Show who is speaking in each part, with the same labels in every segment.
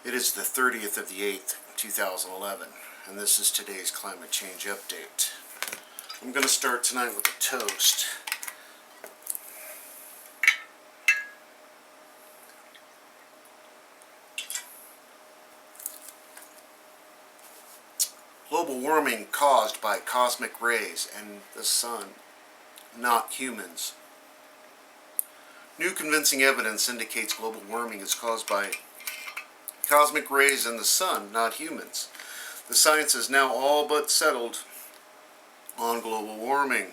Speaker 1: It is the 30th of the 8th, 2011, and this is today's climate change update. I'm going to start tonight with a toast. Global warming caused by cosmic rays and the sun, not humans. New convincing evidence indicates global warming is caused by cosmic rays and the sun, not humans. The science is now all but settled on global warming.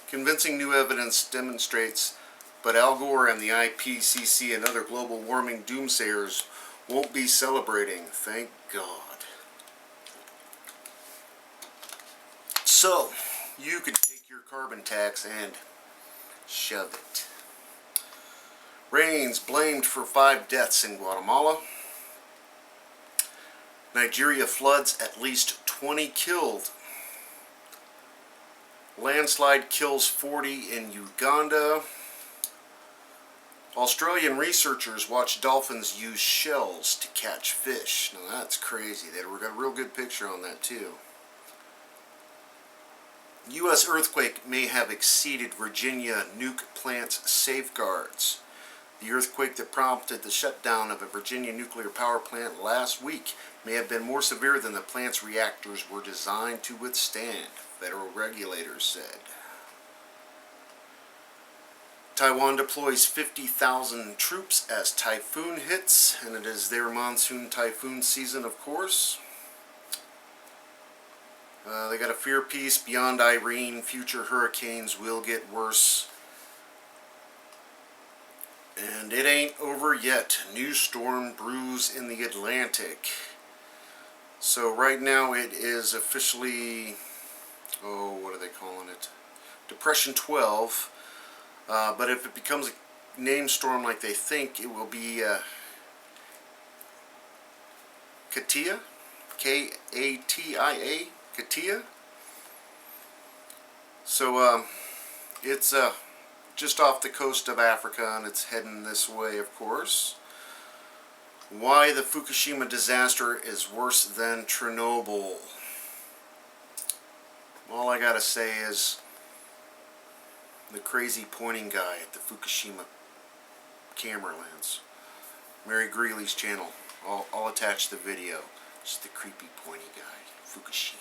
Speaker 1: Convincing new evidence demonstrates, but Al Gore and the IPCC and other global warming doomsayers won't be celebrating, thank God. So, you could take your carbon tax and shove it. Rains blamed for 5 deaths in Guatemala. Nigeria floods, at least 20 killed. Landslide kills 40 in Uganda. Australian researchers watch dolphins use shells to catch fish. Now that's crazy. They got a real good picture on that too. U.S. earthquake may have exceeded Virginia nuke plant's safeguards. The earthquake that prompted the shutdown of a Virginia nuclear power plant last week may have been more severe than the plant's reactors were designed to withstand, federal regulators said. Taiwan deploys 50,000 troops as typhoon hits, and it is their monsoon typhoon season, of course. They got a fear piece beyond Irene. Future hurricanes will get worse. And it ain't over yet. New storm brews in the Atlantic. So right now it is officially, what are they calling it? Depression 12. But if it becomes a named storm like they think, it will be Katia. K-A-T-I-A. Katia. So it's just off the coast of Africa, and it's heading this way, of course. Why the Fukushima disaster is worse than Chernobyl. All I gotta say is the crazy pointing guy at the Fukushima camera lens. Mary Greeley's channel. I'll attach the video. Just the creepy pointy guy. Fukushima.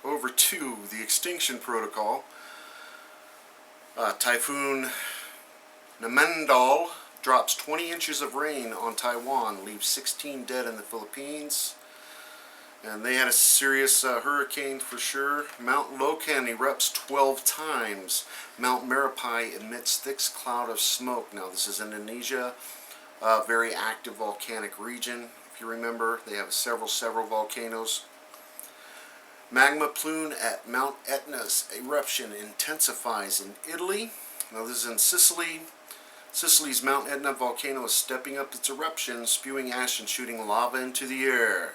Speaker 1: Over to the extinction protocol. Typhoon Namendal drops 20 inches of rain on Taiwan, leaves 16 dead in the Philippines. And they had a serious hurricane for sure. Mount Lokan erupts 12 times. Mount Merapi emits thick cloud of smoke. Now this is Indonesia, a very active volcanic region. If you remember, they have several volcanoes. Magma plume at Mount Etna's eruption intensifies in Italy. Now this is in Sicily. Sicily's Mount Etna volcano is stepping up its eruption, spewing ash and shooting lava into the air.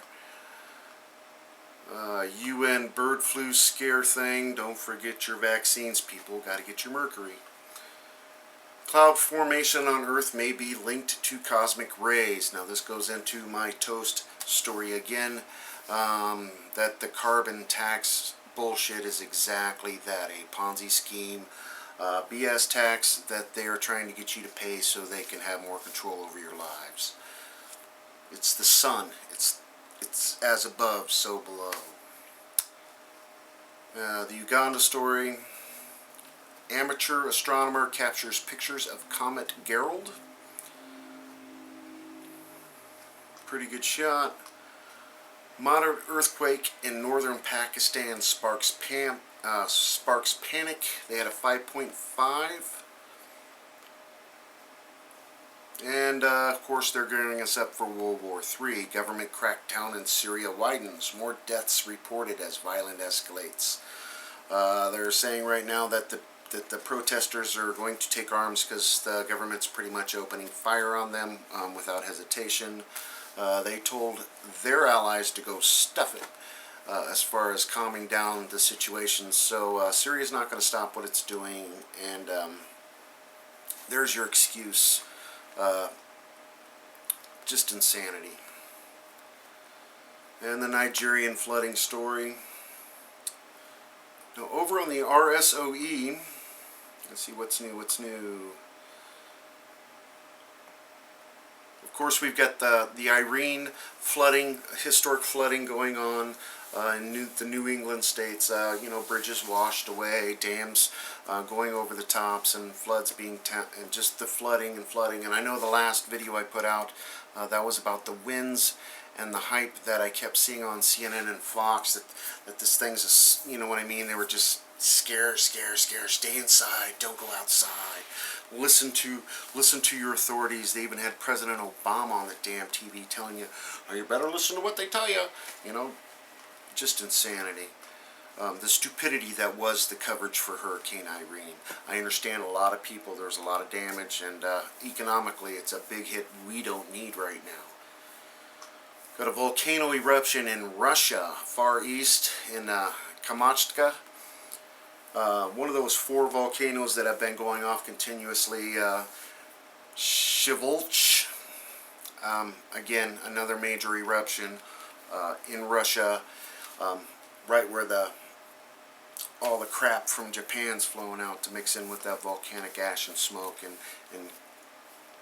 Speaker 1: UN bird flu scare thing. Don't forget your vaccines, people. Got to get your mercury. Cloud formation on Earth may be linked to cosmic rays. Now this goes into my toast story again. That the carbon tax bullshit is exactly that, a Ponzi scheme, BS tax that they are trying to get you to pay so they can have more control over your lives. It's the sun. It's as above, so below. The Uganda story. Amateur astronomer captures pictures of comet Gerald. Pretty good shot. Moderate earthquake in northern Pakistan sparks panic. They had a 5.5. And, of course, they're gearing us up for World War III. Government crackdown in Syria widens. More deaths reported as violence escalates. They're saying right now that the protesters are going to take arms because the government's pretty much opening fire on them without hesitation. They told their allies to go stuff it as far as calming down the situation. So Syria's not going to stop what it's doing, and there's your excuse. Just insanity. And the Nigerian flooding story. Now over on the RSOE, let's see what's new. Of course, we've got the Irene flooding, historic flooding going on in the New England states. Bridges washed away, dams going over the tops, and floods being and just the flooding. And I know the last video I put out that was about the winds and the hype that I kept seeing on CNN and Fox that this thing's you know what I mean. They were just scare, stay inside, don't go outside. Listen to your authorities. They even had President Obama on the damn TV telling you, oh, you better listen to what they tell you. Just insanity. The stupidity that was the coverage for Hurricane Irene. I understand a lot of people, there's a lot of damage, and economically it's a big hit we don't need right now. Got a volcano eruption in Russia, far east in Kamchatka. One of those 4 volcanoes that have been going off continuously. Shivolch, again, another major eruption in Russia, right where all the crap from Japan's flowing out to mix in with that volcanic ash and smoke and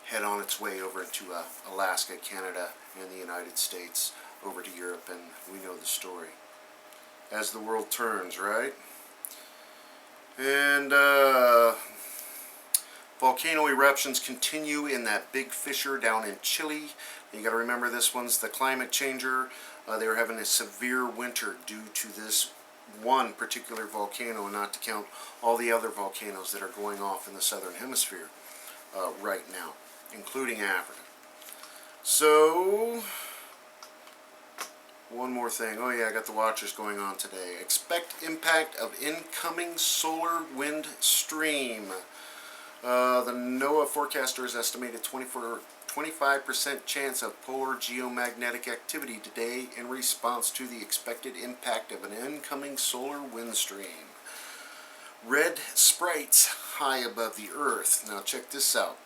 Speaker 1: head on its way over into Alaska, Canada, and the United States, over to Europe, and we know the story. As the world turns, right? And volcano eruptions continue in that big fissure down in Chile. You got to remember, this one's the climate changer. They were having a severe winter due to this one particular volcano, and not to count all the other volcanoes that are going off in the southern hemisphere right now, including Africa. So, one more thing. Oh yeah, I got the watchers going on today. Expect impact of incoming solar wind stream. The NOAA forecaster has estimated 25% chance of polar geomagnetic activity today in response to the expected impact of an incoming solar wind stream. Red sprites high above the Earth. Now check this out.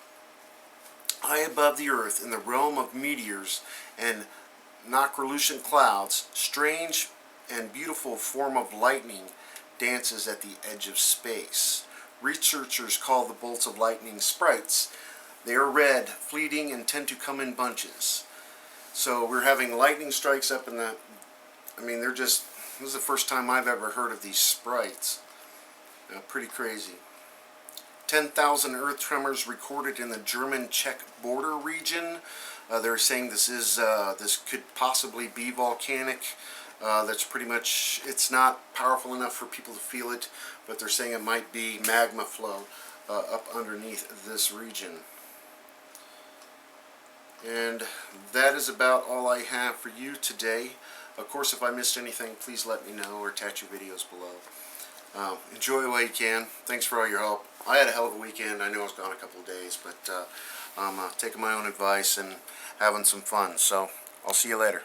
Speaker 1: High above the Earth, in the realm of meteors and Noctilucent clouds, strange and beautiful form of lightning dances at the edge of space. Researchers call the bolts of lightning sprites. They are red, fleeting, and tend to come in bunches. So we're having lightning strikes up in the... this is the first time I've ever heard of these sprites. Pretty crazy. 10,000 earth tremors recorded in the German-Czech border region. They're saying this could possibly be volcanic. That's pretty much, it's not powerful enough for people to feel it, but they're saying it might be magma flow up underneath this region. And that is about all I have for you today. Of course, if I missed anything, please let me know or attach your videos below. Enjoy while you can. Thanks for all your help. I had a hell of a weekend. I know I was gone a couple of days, but I'm taking my own advice and having some fun. So I'll see you later.